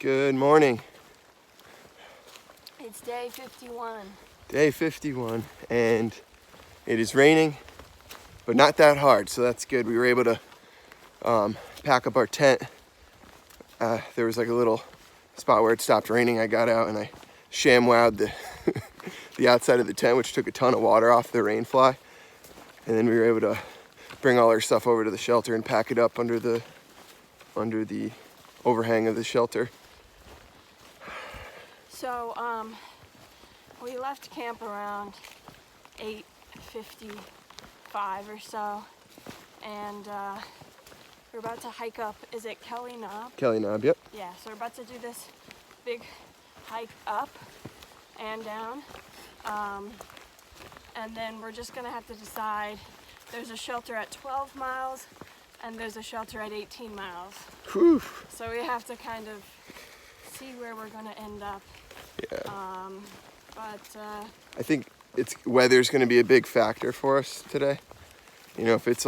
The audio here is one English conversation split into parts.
Good morning. It's day 51. Day 51, and it is raining, but not that hard, so that's good. We were able to pack up our tent. There was like a little spot where it stopped raining. I got out and I ShamWowed the the outside of the tent, which took a ton of water off the rain fly. And then we were able to bring all our stuff over to the shelter and pack it up under the overhang of the shelter. So we left camp around 8:55 or so, and we're about to hike up. Is it Kelly Knob? Kelly Knob, yep. Yeah, so we're about to do this big hike up and down, and then we're just gonna have to decide. There's a shelter at 12 miles and there's a shelter at 18 miles. Whew. So we have to kind of see where we're gonna end up. Yeah. I think weather's going to be a big factor for us today. You know, if it's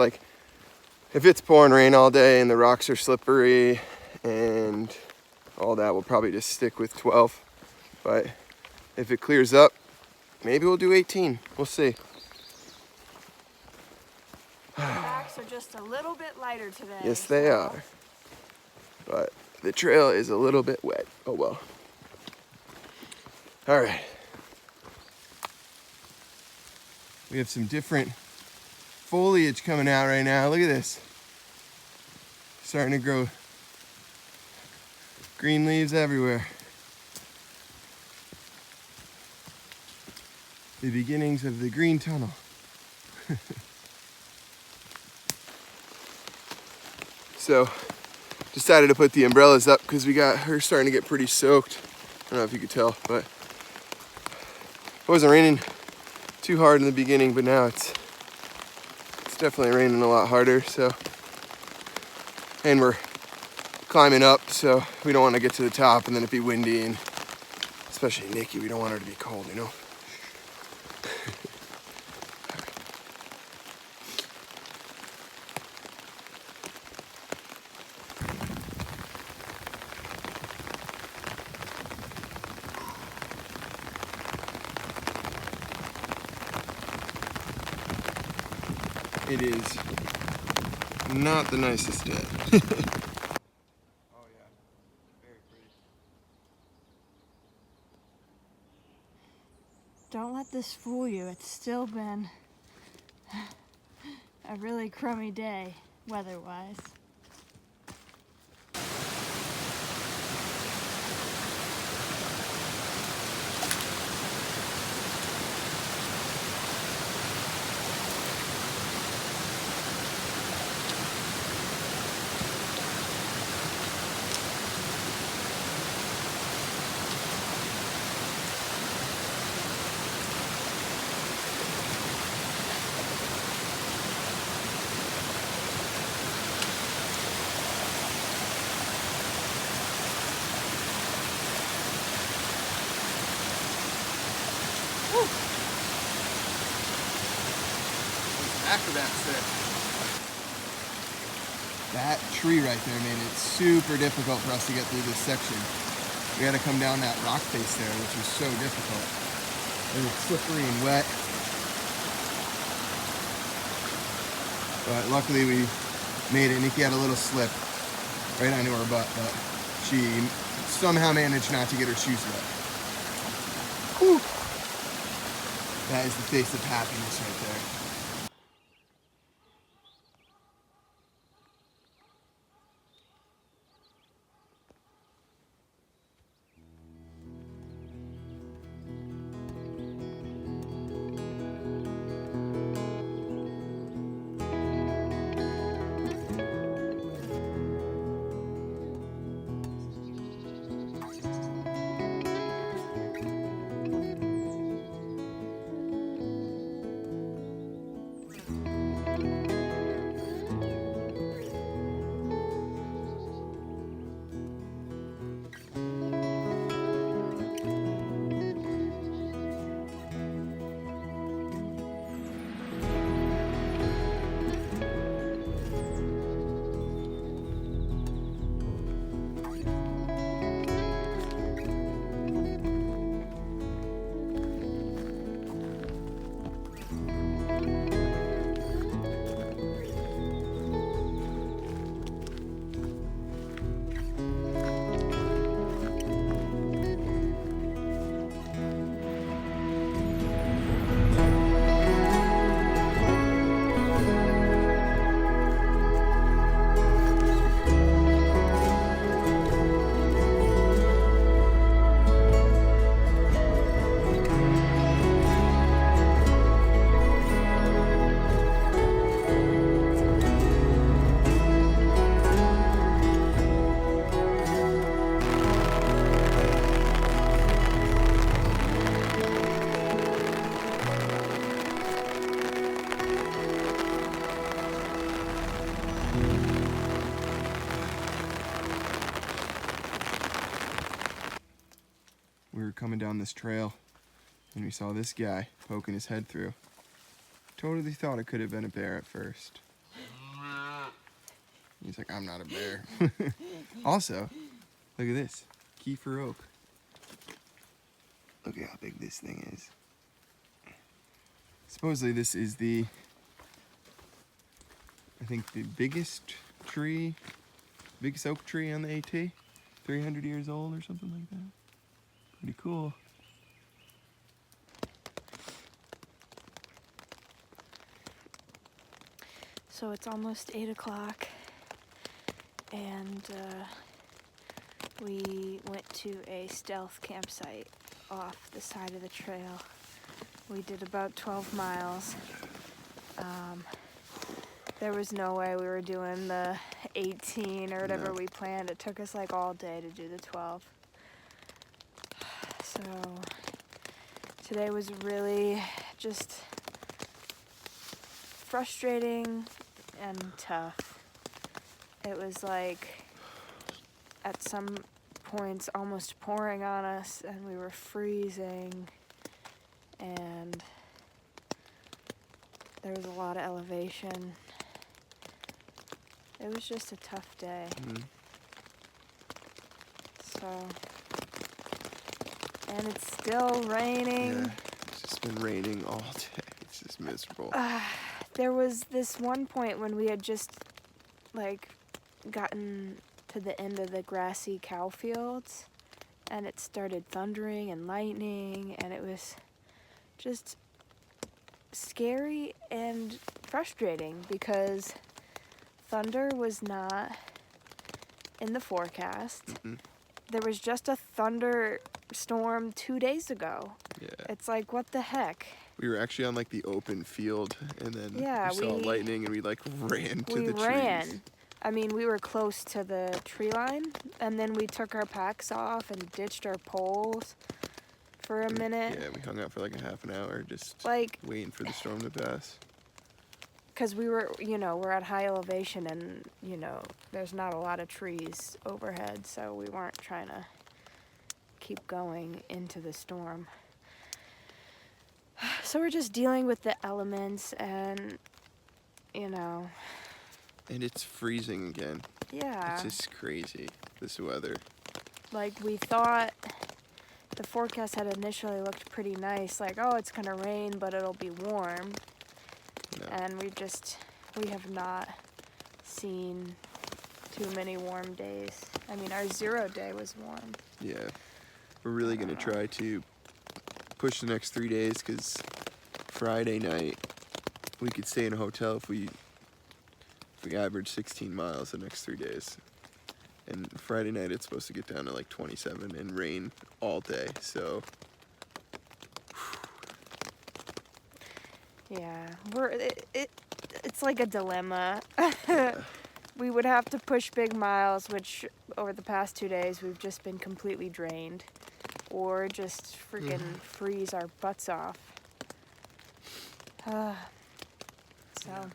pouring rain all day and the rocks are slippery and all that, we'll probably just stick with 12. But if it clears up, maybe we'll do 18. We'll see. The backs are just a little bit lighter today. Yes, they are. But the trail is a little bit wet. Oh well. All right. We have some different foliage coming out right now. Look at this. Starting to grow green leaves everywhere. The beginnings of the green tunnel. So, decided to put the umbrellas up because we got her starting to get pretty soaked. I don't know if you could tell, but it wasn't raining too hard in the beginning, but now it's definitely raining a lot harder. So, and we're climbing up, so we don't want to get to the top and then it be windy, and especially Nikki, we don't want her to be cold, you know. It is not the nicest day. Oh yeah, very pretty. Don't let this fool you. It's still been a really crummy day, weather-wise. Acrobat set. That tree right there made it super difficult for us to get through this section. We had to come down that rock face there, which was so difficult. It was slippery and wet. But luckily we made it. Nikki had a little slip right onto her butt, but she somehow managed not to get her shoes wet. Whew. That is the face of happiness right there. were coming down this trail and we saw this guy poking his head through. Totally thought it could have been a bear at first. He's like, I'm not a bear. Also, look at this. Kiefer oak. Look at how big this thing is. Supposedly this is the, I think the biggest oak tree on the AT. 300 years old or something like that. Pretty cool. So it's almost 8 o'clock, and we went to a stealth campsite off the side of the trail. We did about 12 miles. There was no way we were doing the 18 or whatever we planned. It took us like all day to do the 12. So today was really just frustrating and tough. It was like at some points almost pouring on us and we were freezing, and there was a lot of elevation. It was just a tough day. So, and it's still raining. Yeah, it's just been raining all day. It's just miserable. There was this one point when we had just like gotten to the end of the grassy cow fields, and it started thundering and lightning, and it was just scary and frustrating because thunder was not in the forecast. There was just a thunderstorm 2 days ago. Yeah. It's like, what the heck? We were actually on like the open field, and then we saw we lightning, and we like ran to the ran. trees. I mean, we were close to the tree line, and then we took our packs off and ditched our poles for a minute. Yeah, we hung out for like a half an hour, just Like, waiting for the storm to pass. because we were, we're at high elevation, and, there's not a lot of trees overhead, so we weren't trying to keep going into the storm. So we're just dealing with the elements, and, And it's freezing again. yeah. It's just crazy, this weather. Like, we thought the forecast had initially looked pretty nice, like, oh, it's gonna rain, but it'll be warm. No. And we have not seen too many warm days. I mean, our 0 day was warm. Yeah, we're really gonna try to push the next 3 days, because Friday night we could stay in a hotel if we average 16 miles the next 3 days. And Friday night it's supposed to get down to like 27 and rain all day, so Yeah, it's like a dilemma. We would have to push big miles, which over the past 2 days we've just been completely drained, or just freaking freeze our butts off. So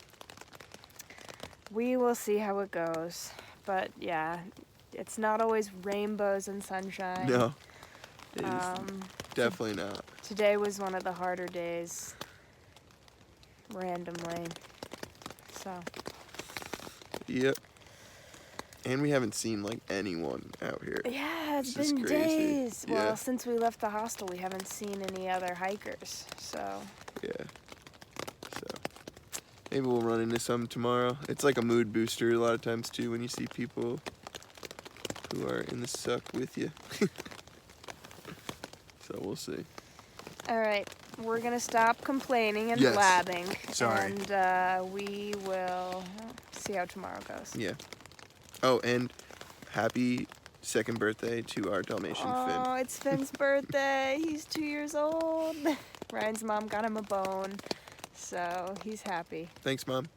we will see how it goes. But yeah, it's not always rainbows and sunshine. no, it is definitely not. Today was one of the harder days, randomly. So. Yep. And we haven't seen like anyone out here. Yeah, it's This is been crazy. days. Yeah. Well, since we left the hostel, we haven't seen any other hikers. So. Yeah. So maybe we'll run into some tomorrow. It's like a mood booster a lot of times too when you see people who are in the suck with you. So we'll see. All right, we're gonna stop complaining and Yes. blabbing. Sorry. And we will see how tomorrow goes. Yeah. Oh, and happy second birthday to our Dalmatian Finn. Oh, it's Finn's birthday. He's 2 years old. Ryan's mom got him a bone, so he's happy. Thanks, Mom.